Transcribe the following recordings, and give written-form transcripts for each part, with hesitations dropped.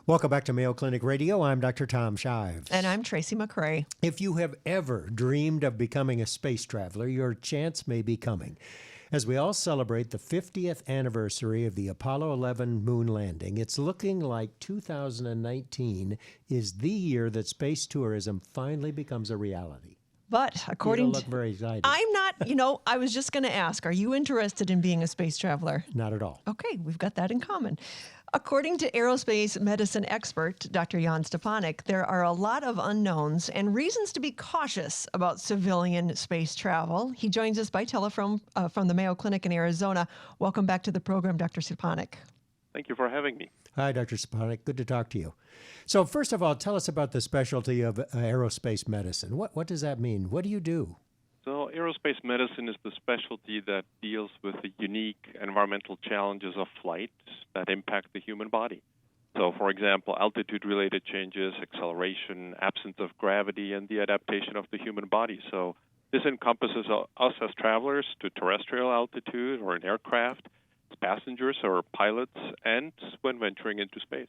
Welcome back to Mayo Clinic Radio. I'm Dr. Tom Shives. And I'm Tracy McCrae. If you have ever dreamed of becoming a space traveler, your chance may be coming. As we all celebrate the 50th anniversary of the Apollo 11 moon landing, it's looking like 2019 is the year that space tourism finally becomes a reality. But according you don't look very excited. I'm not, I was just going to ask, are you interested in being a space traveler? Not at all. Okay, we've got that in common. According to aerospace medicine expert Dr. Stepanek, there are a lot of unknowns and reasons to be cautious about civilian space travel. He joins us by telephone from the Mayo Clinic in Arizona. Welcome back to the program, Dr. Stepanek. Thank you for having me. Hi, Dr. Stepanek. Good to talk to you. So first of all, tell us about the specialty of aerospace medicine. What does that mean? What do you do? So aerospace medicine is the specialty that deals with the unique environmental challenges of flight that impact the human body. So, for example, altitude-related changes, acceleration, absence of gravity, and the adaptation of the human body. So this encompasses us as travelers to terrestrial altitude or in aircraft, passengers or pilots, and when venturing into space.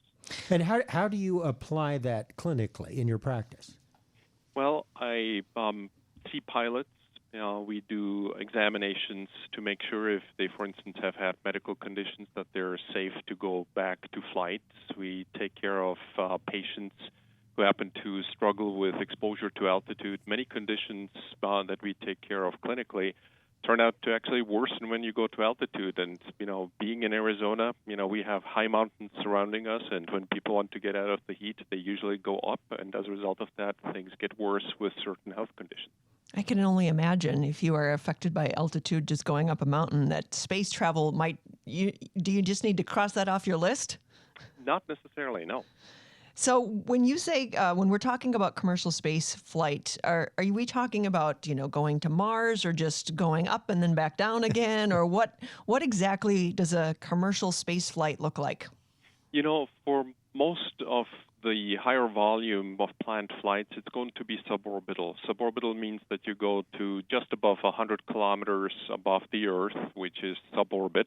And how do you apply that clinically in your practice? Well, I see pilots. We do examinations to make sure if they, for instance, have had medical conditions that they're safe to go back to flights. We take care of patients who happen to struggle with exposure to altitude. Many conditions that we take care of clinically turn out to actually worsen when you go to altitude. And, being in Arizona, we have high mountains surrounding us, and when people want to get out of the heat, they usually go up, and as a result of that, things get worse with certain health conditions. I can only imagine if you are affected by altitude just going up a mountain that space travel might, do you just need to cross that off your list? Not necessarily, no. So when you say, when we're talking about commercial space flight, are we talking about, going to Mars or just going up and then back down again? Or what exactly does a commercial space flight look like? For most of the higher volume of planned flights, it's going to be suborbital. Suborbital means that you go to just above 100 kilometers above the Earth, which is suborbit.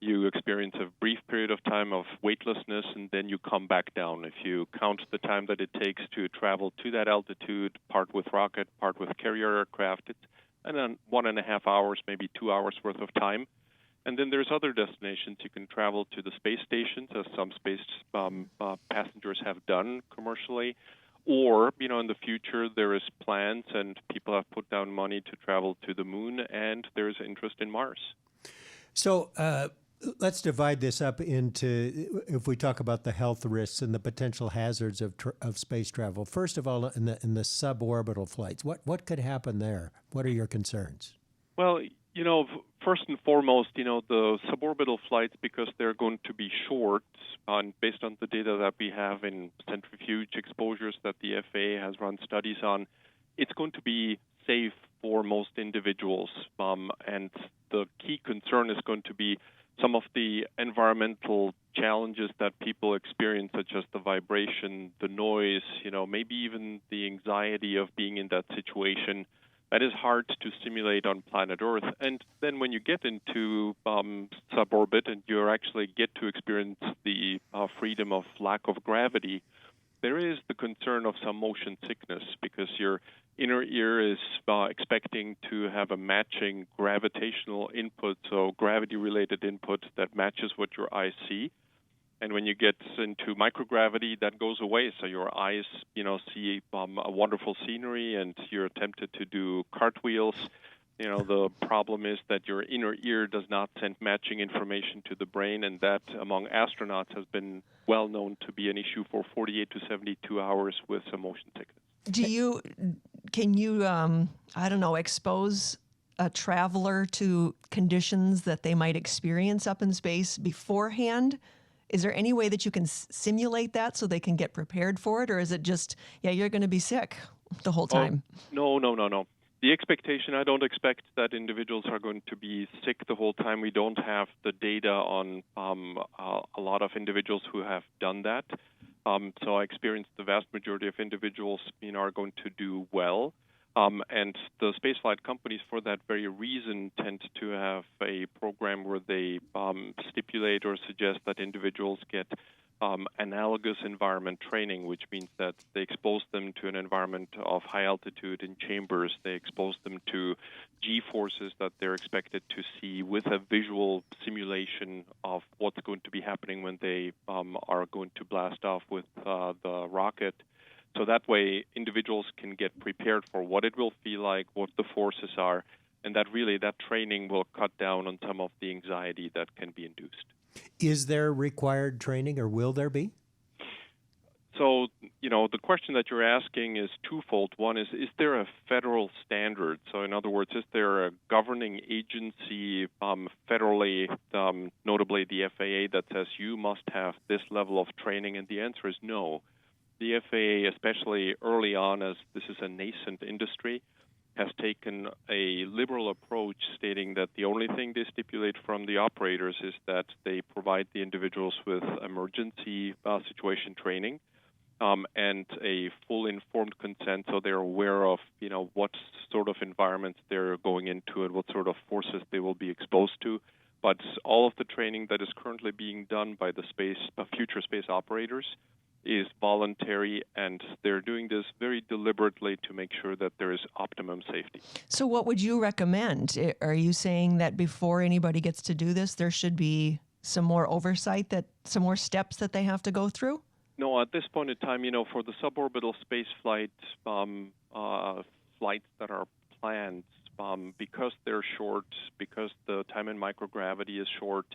You experience a brief period of time of weightlessness, and then you come back down. If you count the time that it takes to travel to that altitude, part with rocket, part with carrier aircraft, it's 1.5 hours, maybe 2 hours worth of time. And then there's other destinations. You can travel to the space stations, as some space passengers have done commercially. Or, in the future, there is plans, and people have put down money to travel to the moon, and there's interest in Mars. So let's divide this up into, if we talk about the health risks and the potential hazards of space travel. First of all, in the suborbital flights, what could happen there? What are your concerns? Well, first and foremost, the suborbital flights, because they're going to be short, based on the data that we have in centrifuge exposures that the FAA has run studies on, it's going to be safe for most individuals. And the key concern is going to be some of the environmental challenges that people experience, such as the vibration, the noise, maybe even the anxiety of being in that situation. That is hard to simulate on planet Earth. And then when you get into suborbit and you actually get to experience the freedom of lack of gravity, there is the concern of some motion sickness because your inner ear is expecting to have a matching gravitational input, so gravity-related input that matches what your eyes see. And when you get into microgravity, that goes away. So your eyes, see a wonderful scenery, and you're tempted to do cartwheels. The problem is that your inner ear does not send matching information to the brain, and that among astronauts has been well known to be an issue for 48 to 72 hours with some motion sickness. Can you, expose a traveler to conditions that they might experience up in space beforehand? Is there any way that you can simulate that so they can get prepared for it? Or is it just, you're going to be sick the whole time? No. The expectation, I don't expect that individuals are going to be sick the whole time. We don't have the data on a lot of individuals who have done that. So I experienced the vast majority of individuals are going to do well. And the spaceflight companies, for that very reason, tend to have a program where they stipulate or suggest that individuals get analogous environment training, which means that they expose them to an environment of high altitude in chambers. They expose them to G-forces that they're expected to see with a visual simulation of what's going to be happening when they are going to blast off with the rocket. So that way, individuals can get prepared for what it will feel like, what the forces are, and that training will cut down on some of the anxiety that can be induced. Is there required training, or will there be? So, the question that you're asking is twofold. One is there a federal standard? So, in other words, is there a governing agency federally, notably the FAA, that says you must have this level of training? And the answer is no. The FAA, especially early on, as this is a nascent industry, has taken a liberal approach, stating that the only thing they stipulate from the operators is that they provide the individuals with emergency situation training and a full informed consent, so they're aware of what sort of environments they're going into and what sort of forces they will be exposed to. But all of the training that is currently being done by the future space operators is voluntary, and they're doing this very deliberately to make sure that there is optimum safety. So what would you recommend? Are you saying that before anybody gets to do this, there should be some more oversight, some more steps that they have to go through? No, at this point in time, for the suborbital space flight flights that are planned, because they're short, because the time in microgravity is short,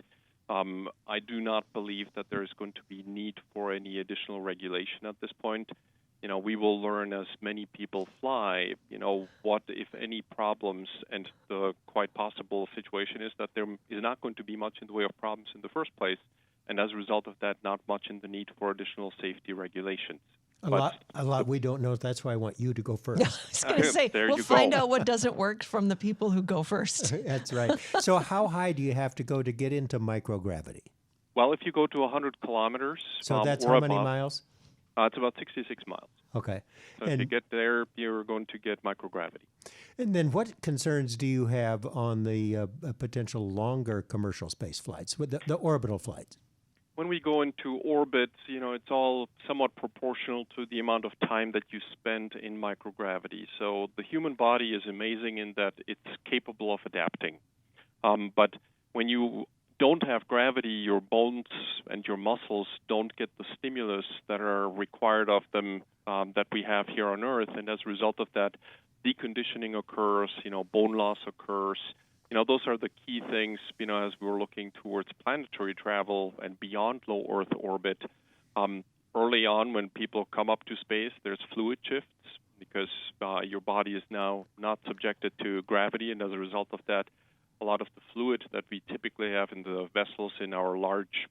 I do not believe that there is going to be need for any additional regulation at this point. We will learn as many people fly, what, if any, problems, and the quite possible situation is that there is not going to be much in the way of problems in the first place, and as a result of that, not much in the need for additional safety regulations. A lot we don't know. That's why I want you to go first. I was going to say, we'll find out what doesn't work from the people who go first. That's right. So how high do you have to go to get into microgravity? Well, if you go to 100 kilometers... So that's how many miles? It's about 66 miles. Okay. So if you get there, you're going to get microgravity. And then what concerns do you have on the potential longer commercial space flights, with the orbital flights? When we go into orbit, it's all somewhat proportional to the amount of time that you spend in microgravity. So the human body is amazing in that it's capable of adapting. But when you don't have gravity, your bones and your muscles don't get the stimulus that are required of them that we have here on Earth. And as a result of that, deconditioning occurs, bone loss occurs. Those are the key things, as we're looking towards planetary travel and beyond low Earth orbit. Early on, when people come up to space, there's fluid shifts because your body is now not subjected to gravity, and as a result of that, a lot of the fluid that we typically have in the vessels in our large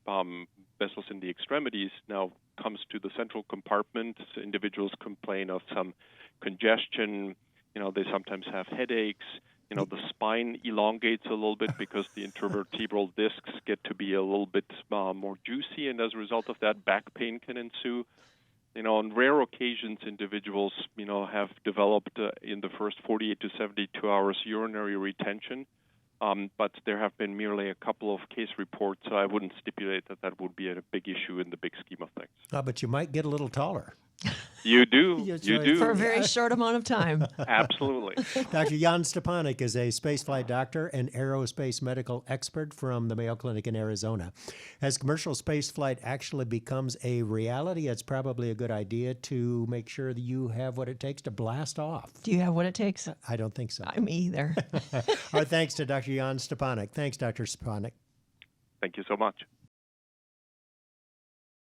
vessels in the extremities now comes to the central compartment. Individuals complain of some congestion. They sometimes have headaches. The spine elongates a little bit because the intervertebral discs get to be a little bit more juicy, and as a result of that, back pain can ensue. On rare occasions, individuals, have developed in the first 48 to 72 hours urinary retention, but there have been merely a couple of case reports, so I wouldn't stipulate that would be a big issue in the big scheme of things. But you might get a little taller. You do. You do. For a very short amount of time. Absolutely. Dr. Jan Stepanek is a spaceflight doctor and aerospace medical expert from the Mayo Clinic in Arizona. As commercial spaceflight actually becomes a reality, it's probably a good idea to make sure that you have what it takes to blast off. Do you have what it takes? I don't think so. Me either. Our thanks to Dr. Jan Stepanek. Thanks, Dr. Stepanek. Thank you so much.